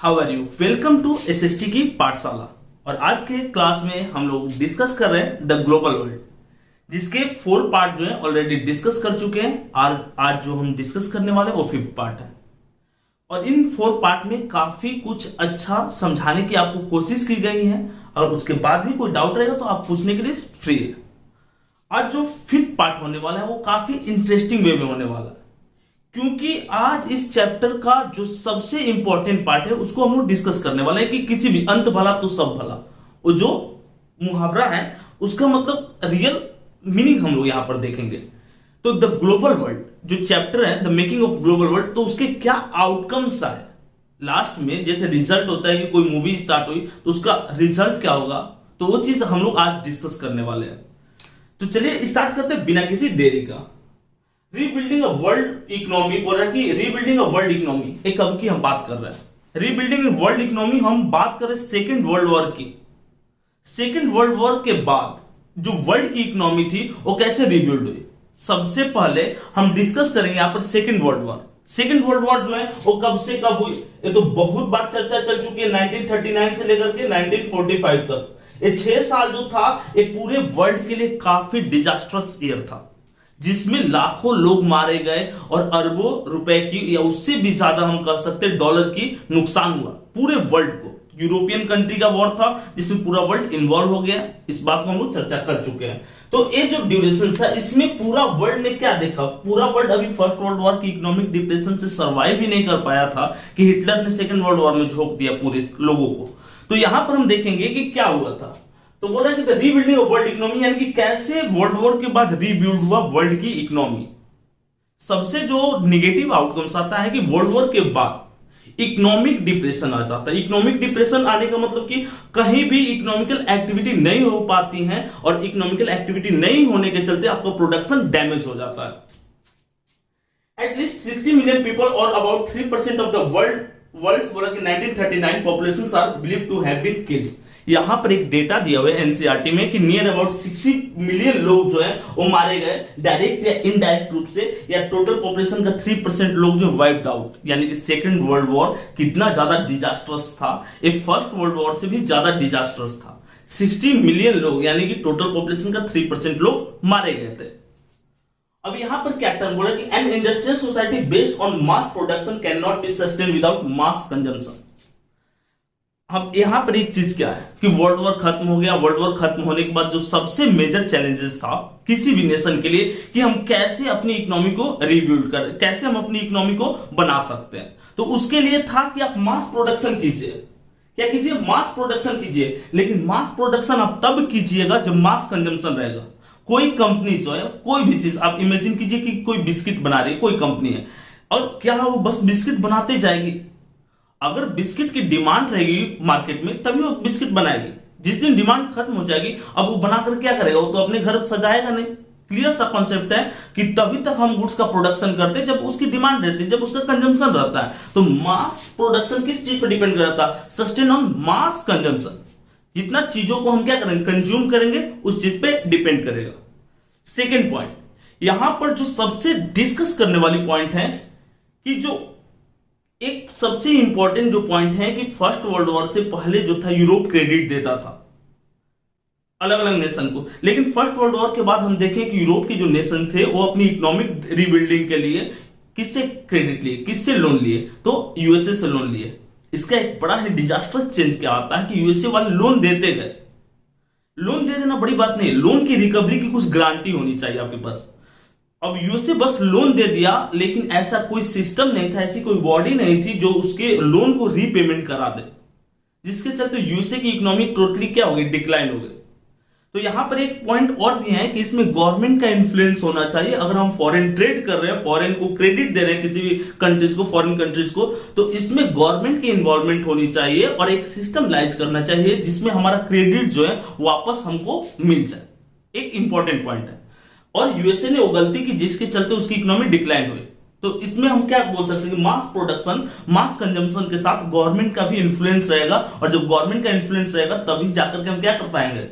How are you. Welcome to SST की पाठशाला। और आज के क्लास में हम लोग डिस्कस कर रहे हैं द ग्लोबल वर्ल्ड, जिसके 4 पार्ट जो है ऑलरेडी डिस्कस कर चुके हैं। और आज जो हम डिस्कस करने वाले हैं वो 5th पार्ट है। और इन 4 पार्ट में काफी कुछ अच्छा समझाने की आपको कोशिश की गई है, और उसके बाद भी कोई डाउट रहेगा तो आप पूछने के लिए फ्री है। आज जो 5th पार्ट होने वाला है वो काफी इंटरेस्टिंग वे में होने वाला है, क्योंकि आज इस चैप्टर का जो सबसे इंपॉर्टेंट पार्ट है उसको हम लोग डिस्कस करने वाले हैं कि किसी भी अंत भला तो सब भला, वो जो मुहावरा है उसका मतलब रियल मीनिंग हम लोग यहां पर देखेंगे। तो द ग्लोबल वर्ल्ड जो चैप्टर है, the making of global world, तो उसके क्या आउटकम्स आए लास्ट में। जैसे रिजल्ट होता है कि कोई मूवी स्टार्ट हुई तो उसका रिजल्ट क्या होगा, तो वो चीज हम लोग आज डिस्कस करने वाले हैं। तो चलिए स्टार्ट करते हैं बिना किसी देरी का। रीबिल्डिंग अ वर्ल्ड इकोनॉमी बोल रहा है कि रीबिल्डिंग अ वर्ल्ड इकोनॉमी, एक कब की हम बात कर रहे हैं। रीबिल्डिंग वर्ल्ड इकोनॉमी हम बात कर रहे हैं सेकेंड वर्ल्ड वॉर की। सेकेंड वर्ल्ड वॉर के बाद जो वर्ल्ड की इकोनॉमी थी वो कैसे रीबिल्ड हुई, सबसे पहले हम डिस्कस करेंगे यहां पर second world war. Second world war जो है वो कब से कब हुई, ये तो बहुत बार चर्चा चल चुकी है। 1939 से लेकर के 1945 तक ये 6 साल जो था ये पूरे वर्ल्ड के लिए काफी डिजास्टरस ईयर था, जिसमें लाखों लोग मारे गए और अरबों रुपए की या उससे भी ज्यादा हम कह सकते डॉलर की नुकसान हुआ पूरे वर्ल्ड को। यूरोपियन कंट्री का वॉर था जिसमें पूरा वर्ल्ड इन्वॉल्व हो गया, इस बात को हम लोग चर्चा कर चुके हैं। तो ये जो ड्यूरेशन था इसमें पूरा वर्ल्ड ने क्या देखा, पूरा वर्ल्ड अभी फर्स्ट वर्ल्ड वॉर की इकोनॉमिक डिप्रेशन से सर्वाइव भी नहीं कर पाया था कि हिटलर ने सेकेंड वर्ल्ड वॉर में झोंक दिया पूरे लोगों को। तो यहां पर हम देखेंगे कि क्या हुआ था। तो बोला कि रीबिल्डिंग ऑफ वर्ल्ड इकोनॉमी, यानी कि कैसे वर्ल्ड वॉर के बाद रीबिल्ड हुआ वर्ल्ड की इकोनॉमी। सबसे जो निगेटिव आउटकम्स आता है कि वर्ल्ड वॉर के बाद इकोनॉमिक डिप्रेशन आ जाता है। इकोनॉमिक डिप्रेशन आने का मतलब कि कहीं भी इकोनॉमिकल एक्टिविटी नहीं हो पाती है, और इकोनॉमिकल एक्टिविटी नहीं होने के चलते आपका प्रोडक्शन डैमेज हो जाता है। एटलीस्ट 60 मिलियन पीपल और अबाउट 3% ऑफ द वर्ल्ड बोला कि 1939 population are believed to have been killed. यहां पर एक डेटा दिया हुआ है एनसीईआरटी में कि नियर अबाउट 60 मिलियन लोग जो है वो मारे गए डायरेक्ट या इनडायरेक्ट रूप से, या टोटल पॉपुलेशन का 3% लोग जो वाइप्ड आउट। यानी कि सेकंड वर्ल्ड वॉर कितना ज्यादा डिजास्टर्स था, ये फर्स्ट वर्ल्ड वॉर से भी ज्यादा डिजास्टर्स था। 60 मिलियन लोग यानी कि टोटल पॉपुलेशन का 3% लोग मारे गए थे। अब यहां पर क्या टर्म बोला कि an industrial society based on mass production can not be sustain without mass consumption. अब यहां पर एक चीज क्या है कि वर्ल्ड वॉर खत्म हो गया। वर्ल्ड वॉर खत्म होने के बाद जो सबसे मेजर चैलेंजेस था किसी भी नेशन के लिए कि हम कैसे अपनी इकोनॉमी को रीबिल्ड करें, कैसे हम अपनी इकोनॉमी को बना सकते हैं। तो उसके लिए था कि आप मास प्रोडक्शन कीजिए। क्या कीजिए? मास प्रोडक्शन कीजिए। लेकिन मास प्रोडक्शन आप तब कीजिएगा जब मास कंजम्पशन रहेगा। कोई कंपनी जो है, कोई भी चीज आप इमेजिन कीजिए कि कोई बिस्किट बना रही है कोई कंपनी है, और क्या वो बस बिस्किट बनाते जाएगी? अगर बिस्किट की डिमांड रहेगी मार्केट में तभी वो बिस्किट बनाएगी। जिस दिन डिमांड खत्म हो जाएगी अब वो बनाकर क्या करेगा, वो तो अपने घर सजाएगा नहीं। क्लियर सा कॉन्सेप्ट है कि तभी तक हम गुड्स का प्रोडक्शन करते हैं जब उसकी डिमांड रहती है, जब उसका कंजम्पशन रहता है। तो मास प्रोडक्शन किस चीज पर डिपेंड करता है? Sustain on mass consumption. जितना चीजों को हम क्या करेंगे, कंज्यूम करेंगे, उस चीज पे डिपेंड करेगा। सेकेंड पॉइंट, यहां पर जो सबसे डिस्कस करने वाली पॉइंट है कि जो एक सबसे इंपॉर्टेंट जो पॉइंट है कि फर्स्ट वर्ल्ड वॉर से पहले जो था यूरोप क्रेडिट देता था अलग अलग नेशन को, लेकिन फर्स्ट वर्ल्ड वॉर के बाद हम देखें कि यूरोप के जो नेशन थे वो अपनी इकोनॉमिक रीबिल्डिंग के लिए किससे क्रेडिट लिए, किससे लोन लिए? तो यूएसए से लोन लिए। इसका एक बड़ा ही डिजास्टर्स चेंज क्या आता है कि यूएसए वाले लोन देते गए। लोन दे देना बड़ी बात नहीं, लोन की रिकवरी की कुछ गारंटी होनी चाहिए आपके पास। अब यूएसए बस लोन दे दिया, लेकिन ऐसा कोई सिस्टम नहीं था, ऐसी कोई बॉडी नहीं थी जो उसके लोन को रीपेमेंट करा दे, जिसके चलते यूएसए की इकोनॉमी टोटली क्या हो गई, डिक्लाइन हो गई। तो यहां पर एक पॉइंट और भी है कि इसमें गवर्नमेंट का इन्फ्लुएंस होना चाहिए। अगर हम फॉरेन ट्रेड कर रहे हैं, फॉरेन को क्रेडिट दे रहे हैं किसी भी कंट्रीज को, फॉरेन कंट्रीज को, तो इसमें गवर्नमेंट की इन्वॉल्वमेंट होनी चाहिए और एक सिस्टम लाइज करना चाहिए जिसमें हमारा क्रेडिट जो है वापस हमको मिल जाए। एक इंपॉर्टेंट पॉइंट है। और यूएसए ने वो गलती की जिसके चलते उसकी इकोनॉमी डिक्लाइन हुई। तो इसमें हम क्या बोल सकते हैं कि मास प्रोडक्शन, मास कंजम्पशन के साथ गवर्नमेंट का भी इन्फ्लुएंस रहेगा, और जब गवर्नमेंट का इन्फ्लुएंस रहेगा तभी जाकर के हम क्या कर पाएंगे,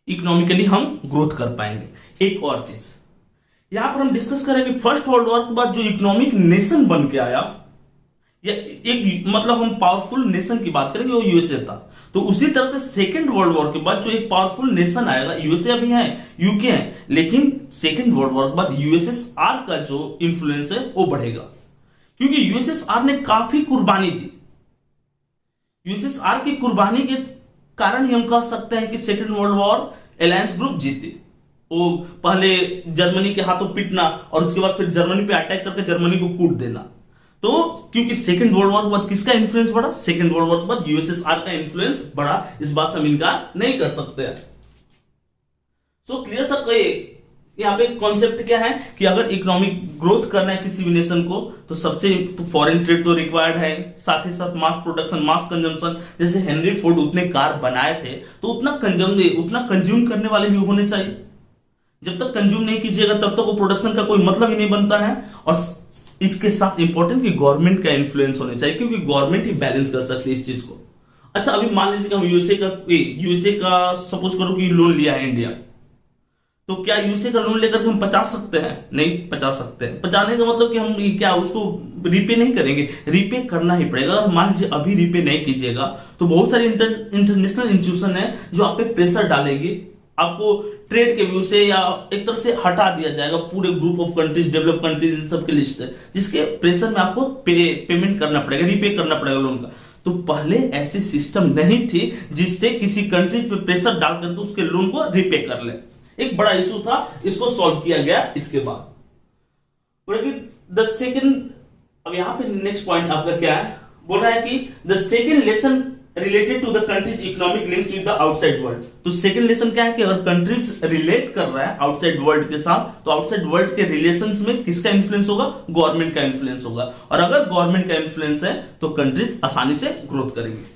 इकोनॉमिकली हम ग्रोथ कर पाएंगे। एक और चीज यहां पर हम डिस्कस करें कि फर्स्ट वर्ल्ड वॉर के बाद जो इकोनॉमिक नेशन बन के आया या एक मतलब हम पावरफुल नेशन की बात करेंगे, वो यूएसए था। तो उसी तरह से सेकेंड वर्ल्ड वॉर के बाद जो एक पावरफुल नेशन आएगा, यूएसए अभी है, यूके है, लेकिन सेकेंड वर्ल्ड वॉर के बाद यूएसएसआर का जो इंफ्लुएंस है वो बढ़ेगा, क्योंकि यूएसएसआर ने काफी कुर्बानी दी। यूएसएसआर की कुर्बानी के कारण ही हम कह सकते हैं कि second world war alliance group जीते। वो पहले जर्मनी के हाथों पिटना और उसके बाद फिर जर्मनी पे अटैक करके जर्मनी को कूट देना। तो क्योंकि सेकेंड वर्ल्ड वॉर के बाद किसका इन्फ्लुएंस बढ़ा? सेकेंड वर्ल्ड वॉर के बाद यूएसएसआर का इन्फ्लुएंस बढ़ा, इस बात से हम इनकार नहीं कर सकते हैं। सो क्लियर सर, यहाँ पे कॉन्सेप्ट क्या है कि अगर इकोनॉमिक ग्रोथ करना है किसी भी नेशन को तो सबसे तो फॉरेन ट्रेड तो रिक्वायर्ड है, साथ ही साथ मास प्रोडक्शन, मास कंजम्पशन। जैसे हेनरी फोर्ड उतने कार बनाए थे तो उतना कंज्यूम करने वाले भी होने चाहिए। जब तक कंज्यूम नहीं कीजिएगा तब तक वो प्रोडक्शन का कोई मतलब ही नहीं बनता है। और इसके साथ इंपॉर्टेंट कि गवर्नमेंट का इन्फ्लुएंस होना चाहिए, क्योंकि गवर्नमेंट ही बैलेंस कर सकती है इस चीज को। अच्छा, अभी मान लीजिए हम यूएसए का सपोज करो कि लोन लिया है इंडिया, तो क्या यूएसए का लोन लेकर के हम बचा सकते हैं? नहीं बचा सकते हैं। बचाने का मतलब कि हम क्या उसको रीपे नहीं करेंगे? रीपे करना ही पड़ेगा। अगर मान लीजिए अभी रीपे नहीं कीजिएगा तो बहुत सारे इंटरनेशनल इंस्टीट्यूशन है जो आप पे प्रेशर डालेगी, आपको ट्रेड के व्यू से या एक तरह से हटा दिया जाएगा। पूरे group of countries, develop countries, इन सब की लिस्ट है जिसके प्रेशर में आपको पेमेंट करना पड़ेगा, रीपे करना पड़ेगा लोन का। तो पहले ऐसी सिस्टम नहीं थी जिससे किसी कंट्री पे प्रेशर डाल करके उसके लोन को रीपे कर ले। एक बड़ा इशू था, इसको सॉल्व किया गया इसके बाद। द सेकेंड, अब यहां पे नेक्स्ट पॉइंट आपका क्या है, बोल रहा है कि the second lesson related to the countries economic links with the outside world. तो सेकेंड लेसन क्या है कि अगर कंट्रीज रिलेट कर रहा है आउटसाइड वर्ल्ड के साथ, तो आउटसाइड वर्ल्ड के रिलेशंस में किसका इन्फ्लुएंस होगा? गवर्नमेंट का इन्फ्लुएंस होगा। और अगर गवर्नमेंट का इन्फ्लुएंस है तो कंट्रीज आसानी से ग्रोथ करेंगे।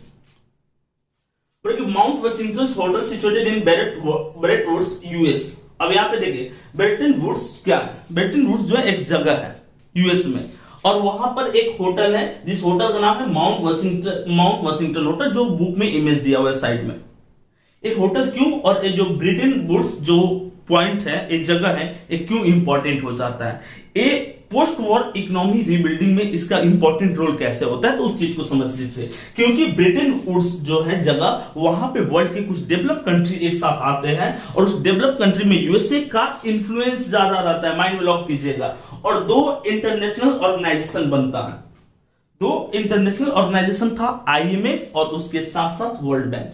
Mount Washington hotel situated in Bretton Woods, US. अब यहां पे देखिए ब्रेटन वुड्स क्या है? ब्रेटन वुड्स जो है एक जगह है यूएस में, और वहां पर एक होटल है जिस होटल का नाम है माउंट वाशिंगटन होटल, जो बुक में इमेज दिया हुआ है साइड में। एक होटल क्यों, और जो ब्रेटन वुड्स जो पॉइंट है, एक जगह है, एक क्यों इंपॉर्टेंट हो जाता है? ए पोस्ट वॉर इकोनॉमी रीबिल्डिंग में इसका इंपॉर्टेंट रोल कैसे होता है, तो उस चीज को समझ लीजिए। क्योंकि ब्रेटन वुड्स जो है जगह, वहां पे वर्ल्ड के कुछ डेवलप कंट्री एक साथ आते हैं और उस डेवलप कंट्री में यूएसए का इंफ्लुएंस ज्यादा रहता है, माइंड में लॉक कीजिएगा। और दो इंटरनेशनल ऑर्गेनाइजेशन बनता है, दो इंटरनेशनल ऑर्गेनाइजेशन था, आईएमएफ और उसके साथ साथ वर्ल्ड बैंक।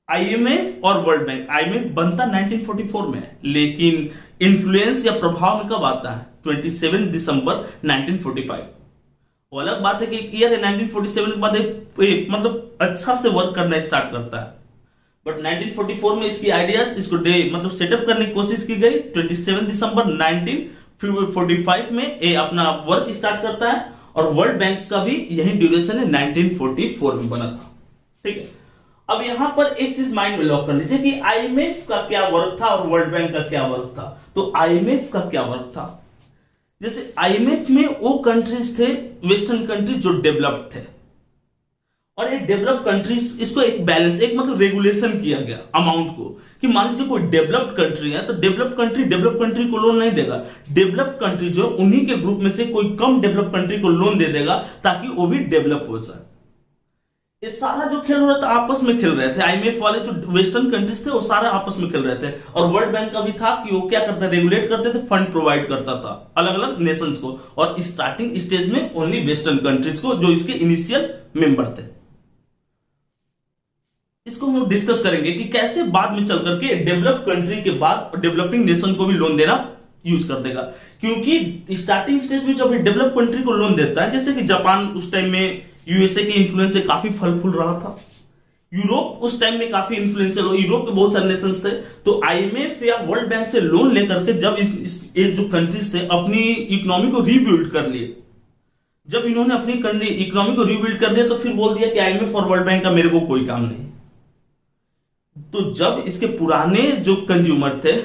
आईएमएफ और वर्ल्ड बैंक, आईएमएफ बनता 1944 में, लेकिन इन्फ्लुएंस या प्रभाव में कब आता है? 27 दिसंबर 1945। वो अलग बात है कि एक ईयर है 1947 के बाद मतलब अच्छा से वर्क करना स्टार्ट करता है, बट 1944 में इसकी आइडियाज, इसको मतलब सेटअप करने की कोशिश की गई। 27 दिसंबर 1945 में ये अपना वर्क स्टार्ट करता है, और वर्ल्ड बैंक का भी यही ड्यूरेशन है, 1944 में बना था। ठीक है, अब यहां पर एक चीज माइंड में लॉक कर लीजिए कि आईएमएफ का क्या वर्क था और वर्ल्ड बैंक का क्या वर्क था। तो आईएमएफ का क्या वर्क था? जैसे आईएमएफ में वो कंट्रीज थे, वेस्टर्न कंट्रीज जो डेवलप्ड थे, और एक डेवलप कंट्रीज, इसको एक बैलेंस, एक मतलब रेगुलेशन किया गया अमाउंट को, कि मान लीजिए कोई डेवलप्ड कंट्री है तो डेवलप कंट्री को लोन नहीं देगा। डेवलप्ड कंट्री जो उन्हीं के ग्रुप में से कोई कम डेवलप कंट्री को लोन दे देगा ताकि वो भी डेवलप हो जाए। ये सारा जो खेल रहा था आपस में खेल रहे थे, आईएमएफ वाले जो वेस्टर्न कंट्रीज थे वो सारे आपस में खेल रहे थे। और वर्ल्ड बैंक का भी था कि वो क्या करता, रेगुलेट करते थे, फंड प्रोवाइड करता था अलग अलग नेशंस को, और स्टार्टिंग स्टेज में ओनली वेस्टर्न कंट्रीज को, जो इसके इनिशियल मेंबर थे। इसको हम डिस्कस करेंगे कि कैसे बाद में चल करके डेवलप कंट्री के बाद डेवलपिंग नेशन को भी लोन देना यूज कर देगा। क्योंकि स्टार्टिंग स्टेज में जब डेवलप कंट्री को लोन देता है, जैसे कि जापान उस टाइम में यूएसए के इन्फ्लुएंस से काफी फल फूल रहा था, यूरोप उस टाइम में काफी इन्फ्लुएंशियल, यूरोप के बहुत सारे नेशंस थे। तो आईएमएफ या वर्ल्ड बैंक से लोन लेकर के जब ये जो कंट्रीज थे अपनी इकोनॉमी को रीबिल्ड कर लिए, जब इन्होंने अपनी इकोनॉमी को रीबिल्ड कर लिया तो फिर बोल दिया कि आईएमएफ और वर्ल्ड बैंक का मेरे को कोई काम नहीं। तो जब इसके पुराने जो कंज्यूमर थे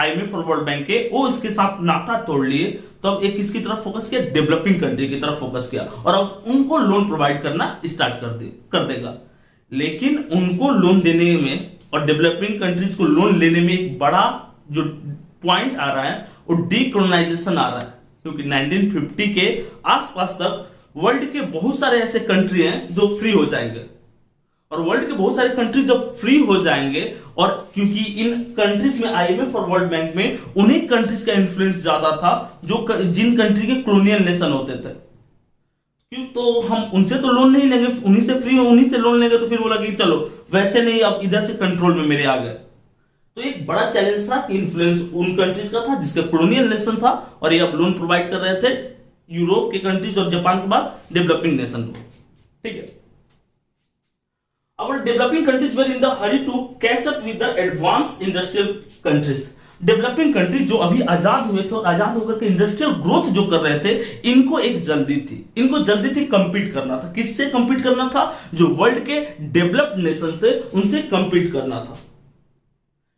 आईएमएफ और वर्ल्ड बैंक के, वो इसके साथ नाता तोड़ लिए, तो अब एक किसकी तरफ फोकस किया, डेवलपिंग कंट्री की तरफ फोकस किया, और अब उनको लोन प्रोवाइड करना स्टार्ट कर देगा। लेकिन उनको लोन देने में और डेवलपिंग कंट्रीज को लोन लेने में एक बड़ा जो पॉइंट आ रहा है वो डीकोलोनाइजेशन आ रहा है, क्योंकि 1950 के आसपास तक वर्ल्ड के बहुत सारे ऐसे कंट्री हैं जो फ्री हो जाएंगे, और वर्ल्ड के बहुत सारे कंट्री जब फ्री हो जाएंगे, और क्योंकि इन कंट्रीज में आईएमएफ और वर्ल्ड बैंक में उन्हीं कंट्रीज का इन्फ्लुएंस ज्यादा था जो जिन कंट्री के कॉलोनियल नेशन होते थे, क्यों तो हम उनसे तो लोन नहीं लेंगे, उन्हीं से फ्री हो उन्हीं से लोन लेंगे, तो फिर बोला कि चलो वैसे नहीं, अब इधर से कंट्रोल में मेरे आ गए। तो एक बड़ा चैलेंज था कि इन्फ्लुएंस उन कंट्रीज का था जिसका कॉलोनियल नेशन था, और ये अब लोन प्रोवाइड कर रहे थे यूरोप के कंट्रीज और जापान के बाद डेवलपिंग नेशन को। ठीक है, our developing countries were in the hurry to catch up with the advanced industrial countries। Developing countries जो अभी आजाद हुए थे और आजाद होकर के इंडस्ट्रियल ग्रोथ जो कर रहे थे, इनको एक जल्दी थी, इनको जल्दी थी कंपीट करना था। किससे कंपीट करना था? जो वर्ल्ड के डेवलप्ड नेशन थे उनसे कंपीट करना था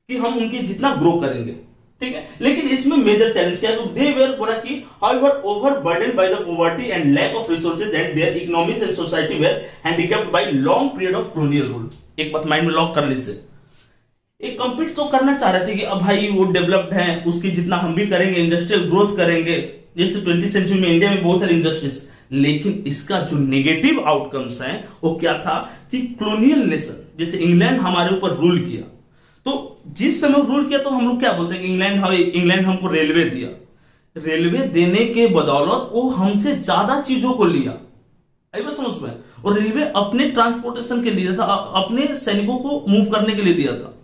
कि हम उनके जितना ग्रो करेंगे। ठीक है, लेकिन इसमें मेजर चैलेंज क्या है? दे वेर बोला कि however overburden by the poverty and lack of resources and their economies and society were handicapped by long period of colonial rule. एक बात माइंड में लॉक कर लीजिए, एक कंपीट तो करना चाह रहे थे कि अब भाई वो डेवलप्ड है, उसकी जितना हम भी करेंगे, इंडस्ट्रियल ग्रोथ करेंगे, जैसे 20th सेंचुरी में इंडिया में बहुत सारी इंडस्ट्रीज। लेकिन इसका जो नेगेटिव आउटकम्स हैं वो क्या था कि कॉलोनियल नेशन जैसे इंग्लैंड हमारे ऊपर रूल किया, तो जिस समय रूल किया तो हम लोग क्या बोलते हैं कि इंग्लैंड हमको रेलवे दिया, रेलवे देने के बदौलत वो हमसे ज्यादा चीजों को लिया, आई बात समझ में। और रेलवे अपने ट्रांसपोर्टेशन के लिए था, अपने सैनिकों को मूव करने के लिए दिया था,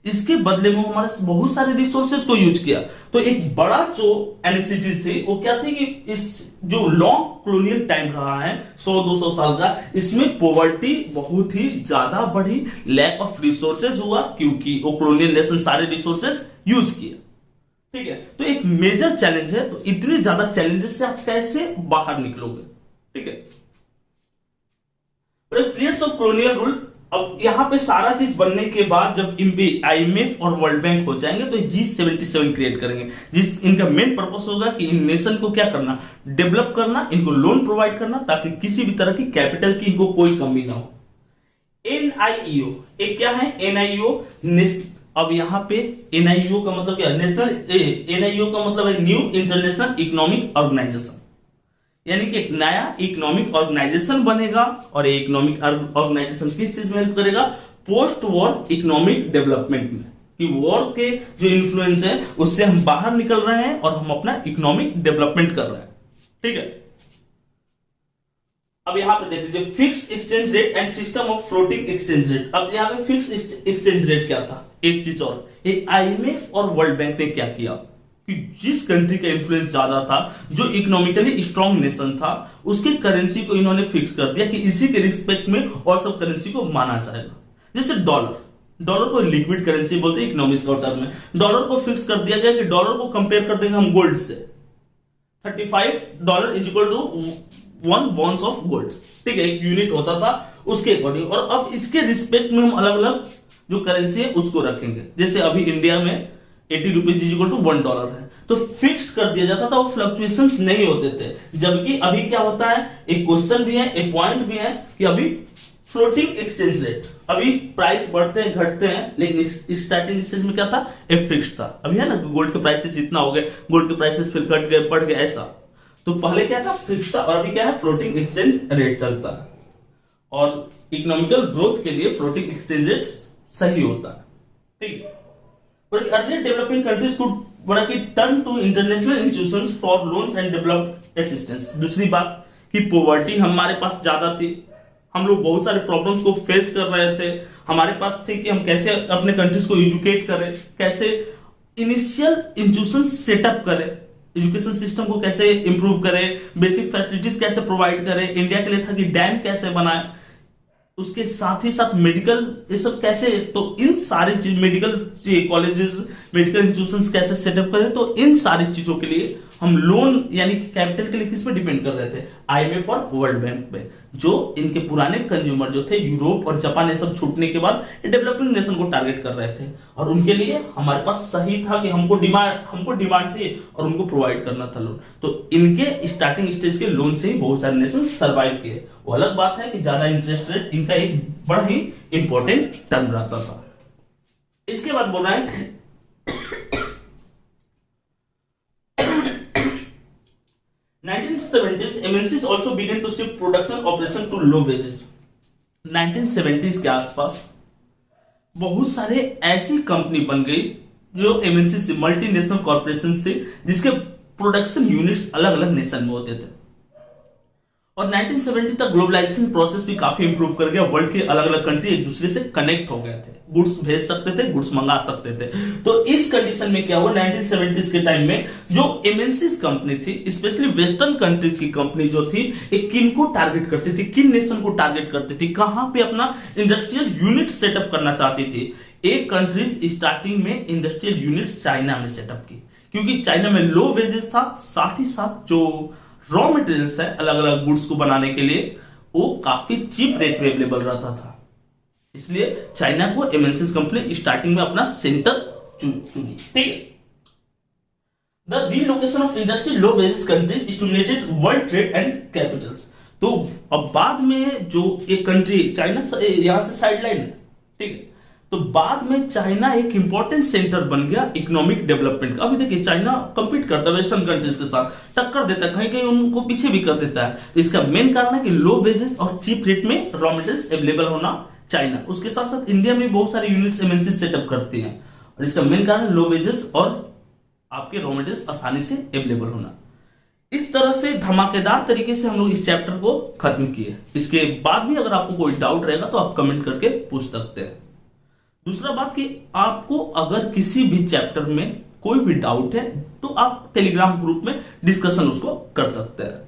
इसके बदले में हमारे बहुत सारे रिसोर्सेज को यूज किया। तो एक बड़ा जो एनेक्सिटीज थी वो क्या थी कि इस जो लॉन्ग कॉलोनियल टाइम रहा है 100-200 साल का, इसमें पॉवर्टी बहुत ही ज्यादा बढ़ी, लैक ऑफ रिसोर्सेज हुआ क्योंकि वो कॉलोनियल नेशन सारे रिसोर्सेज यूज किए। ठीक है, तो एक मेजर चैलेंज है। तो इतने ज्यादा चैलेंजेस से आप कैसे बाहर निकलोगे? ठीक है, पीरियड्स ऑफ कॉलोनियल रूल। अब यहां पे सारा चीज बनने के बाद जब आईएमएफ और वर्ल्ड बैंक हो जाएंगे तो G77 क्रिएट करेंगे, जिस इनका मेन पर्पस होगा कि इन नेशन को क्या करना, डेवलप करना, इनको लोन प्रोवाइड करना ताकि किसी भी तरह की कैपिटल की इनको कोई कमी ना हो। NIEO एक क्या है? NIEO अब यहां पे NIEO का मतलब क्या है? NIEO का मतलब है न्यू इंटरनेशनल इकोनॉमिक ऑर्गेनाइजेशन, यानी कि एक नया इकोनॉमिक ऑर्गेनाइजेशन बनेगा। और ये इकोनॉमिक ऑर्गेनाइजेशन किस चीज में हेल्प करेगा? पोस्ट वॉर इकोनॉमिक डेवलपमेंट में, कि वॉर के जो इन्फ्लुएंस है उससे हम बाहर निकल रहे हैं और हम अपना इकोनॉमिक डेवलपमेंट कर रहे हैं। ठीक है, अब यहां पे देख लीजिए fixed exchange rate and system of floating exchange rate. अब यहां पे फिक्स्ड एक्सचेंज रेट क्या था? एक चीज और, आईएमएफ और वर्ल्ड बैंक ने क्या किया कि जिस कंट्री का इन्फ्लुएंस ज्यादा था, जो इकोनॉमिकली स्ट्रांग नेशन था, उसके करेंसी को इन्होंने फिक्स कर दिया कि इसी के रिस्पेक्ट में और सब करेंसी को माना जाएगा। जैसे डॉलर को लिक्विड करेंसी बोलते हैं इकोनॉमिक्स का टर्म में। डॉलर को फिक्स कर दिया गया कि डॉलर को कंपेयर कर देंगे हम गोल्ड से, $35 is equal to 1 ounce of gold. ठीक है, एक यूनिट होता था उसके अकॉर्डिंग। और अब इसके रिस्पेक्ट में हम अलग अलग जो करेंसी है उसको रखेंगे। जैसे अभी इंडिया में 80 रुपीज इज इक्वल टू $1 है, तो फिक्स्ड कर दिया जाता था, वो फ्लक्चुएशंस नहीं होते थे। जबकि अभी क्या होता है, एक क्वेश्चन भी है, एक पॉइंट भी है कि अभी फ्लोटिंग एक्सचेंज रेट, अभी प्राइस बढ़ते हैं घटते हैं, लेकिन स्टार्टिंग स्टेज में क्या था, एक फिक्स्ड था। अभी है ना, गोल्ड के प्राइसेस इतना हो गए, गोल्ड के प्राइसेस फिर घट गए, बढ़ गए, ऐसा। तो पहले क्या था, फिक्स्ड था, और अभी क्या है, फ्लोटिंग एक्सचेंज रेट चलता है। और इकोनॉमिकल ग्रोथ के लिए फ्लोटिंग एक्सचेंज रेट सही होता है। ठीक है, but earlier developing countries could बड़ा कि turn to international institutions for loans and developed assistance। दूसरी बात कि पॉवर्टी हमारे पास ज्यादा थी, हम लोग बहुत सारे प्रॉब्लम्स को फेस कर रहे थे, हमारे पास थे कि हम कैसे अपने कंट्रीज को एजुकेट करें, कैसे इनिशियल इंस्टीट्यूशन सेटअप करें, एजुकेशन सिस्टम को कैसे इंप्रूव करें, बेसिक फैसिलिटीज कैसे प्रोवाइड करें। इंडिया के लिए था कि डैम कैसे बनाए, उसके साथ ही साथ मेडिकल ये सब कैसे, तो इन सारी चीज, मेडिकल कॉलेजेस, मेडिकल इंस्टीट्यूशंस कैसे सेटअप करें, तो इन सारी चीजों के लिए हम लोन यानी कि कैपिटल के लिए किस पे डिपेंड कर रहे थे, आईएमएफ और वर्ल्ड बैंक पे। जो इनके पुराने कंज्यूमर जो थे यूरोप और जापान, ये सब छूटने के बाद डेवलपिंग नेशन को टारगेट कर रहे थे, और उनके लिए हमारे पास सही था कि हमको डिमांड थी और उनको प्रोवाइड करना था लोन। तो इनके स्टार्टिंग स्टेज के लोन से ही बहुत सारे नेशन सर्वाइव किए। वो अलग बात है कि ज्यादा इंटरेस्ट रेट इनका एक बड़ा ही इंपॉर्टेंट टर्म रहता था। इसके बाद बोल रहा है 1970s MNCs also began to shift production operation to low wages. 1970s के आसपास बहुत सारे ऐसी कंपनी बन गई जो एमएनसी से मल्टीनेशनल कॉर्पोरेशन थे जिसके प्रोडक्शन यूनिट्स अलग अलग नेशन में होते थे। और 1970 तक ग्लोबलाइजेशन प्रोसेस भी काफी इंप्रूव कर गया। वर्ल्ड के अलग अलग कंट्री एक दूसरे से कनेक्ट हो गए थे, गुड्स भेज सकते थे, गुड्स मंगा सकते थे। तो इस कंडीशन में क्या हुआ, 1970s के टाइम में जो एमएनसीज कंपनी थी, स्पेशली वेस्टर्न कंट्रीज की कंपनी जो थी, एक किन को टारगेट करती थी, किन नेशन को टारगेट करती थी, कहां पे अपना इंडस्ट्रियल यूनिट सेटअप करना चाहती थी। एक कंट्रीज स्टार्टिंग में इंडस्ट्रियल यूनिट चाइना में सेटअप की, क्योंकि चाइना में लो वेजेस था, साथ ही साथ जो रॉ मटेरियल्स है अलग अलग गुड्स को बनाने के लिए वो काफी चीप रेट पे अवेलेबल रहता था। इसलिए चाइना को एमएनसीज कंपनी स्टार्टिंग में अपना सेंटर चुनी। ठीक है। The relocation of industry low wages countries stimulated world trade and Capitals. तो अब बाद में जो एक कंट्री चाइना यहां से साइडलाइन है, ठीक है, तो बाद में चाइना एक इंपॉर्टेंट सेंटर बन गया इकोनॉमिक डेवलपमेंट का। अभी देखिए चाइना कंपीट करता है वेस्टर्न कंट्रीज के साथ, टक्कर देता है, कहीं कहीं उनको पीछे भी कर देता है। तो इसका मेन कारण है कि लो वेजेस और चीप रेट में रॉ मटेरियल्स अवेलेबल होना चाइना। उसके साथ साथ इंडिया में बहुत सारे यूनिट्स एमएनसी सेटअप करती हैं और इसका मेन कारण है लो वेजेस और आपके रॉ मटेरियल्स आसानी से अवेलेबल होना। इस तरह से धमाकेदार तरीके से हम लोग इस चैप्टर को खत्म किए। इसके बाद भी अगर आपको कोई डाउट रहेगा तो आप कमेंट करके पूछ सकते हैं। दूसरा बात कि आपको अगर किसी भी चैप्टर में कोई भी डाउट है तो आप टेलीग्राम ग्रुप में डिस्कशन उसको कर सकते हैं।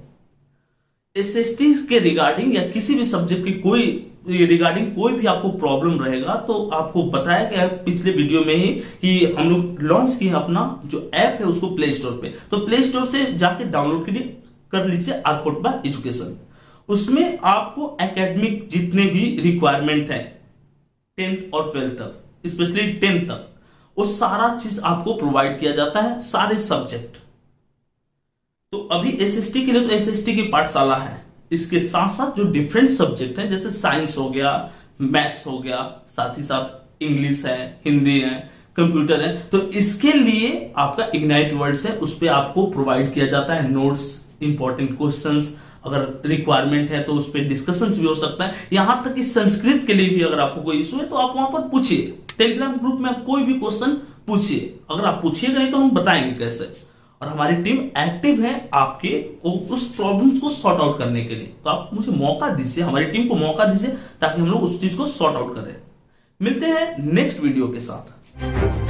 एसएसटी के रिगार्डिंग या किसी भी सब्जेक्ट की रिगार्डिंग कोई भी आपको प्रॉब्लम रहेगा तो आपको बताया गया पिछले वीडियो में ही कि हम लोग लॉन्च किए अपना जो ऐप है उसको प्ले स्टोर पे। तो प्ले स्टोर से जाके डाउनलोड कर लीजिए आरकोटबा एजुकेशन। उसमें आपको एकेडमिक जितने भी रिक्वायरमेंट है 10th और 12th तक, स्पेशली 10th तक, वो सारा चीज आपको प्रोवाइड किया जाता है, सारे सब्जेक्ट। तो अभी एसएसटी के लिए तो एसएसटी की पाठशाला है, इसके साथ साथ जो डिफरेंट सब्जेक्ट है जैसे साइंस हो गया, मैथ्स हो गया, साथ ही साथ इंग्लिश है, हिंदी है, कंप्यूटर है, तो इसके लिए आपका इग्नाइट वर्ड्स है, उस पर आपको प्रोवाइड किया जाता है नोट्स, इंपॉर्टेंट क्वेश्चंस। अगर रिक्वायरमेंट है तो उस पर डिस्कशंस भी हो सकता है। यहां तक कि संस्कृत के लिए भी अगर आपको कोई इशू है तो आप वहां पर पूछिए, टेलीग्राम ग्रुप में आप कोई भी क्वेश्चन पूछिए। अगर आप पूछिएगा नहीं तो हम बताएंगे कैसे। और हमारी टीम एक्टिव है आपके उस प्रॉब्लम्स को सॉर्ट आउट करने के लिए। तो आप मुझे मौका दीजिए, हमारी टीम को मौका दीजिए ताकि हम लोग उस चीज को सॉर्ट आउट करें। मिलते हैं नेक्स्ट वीडियो के साथ।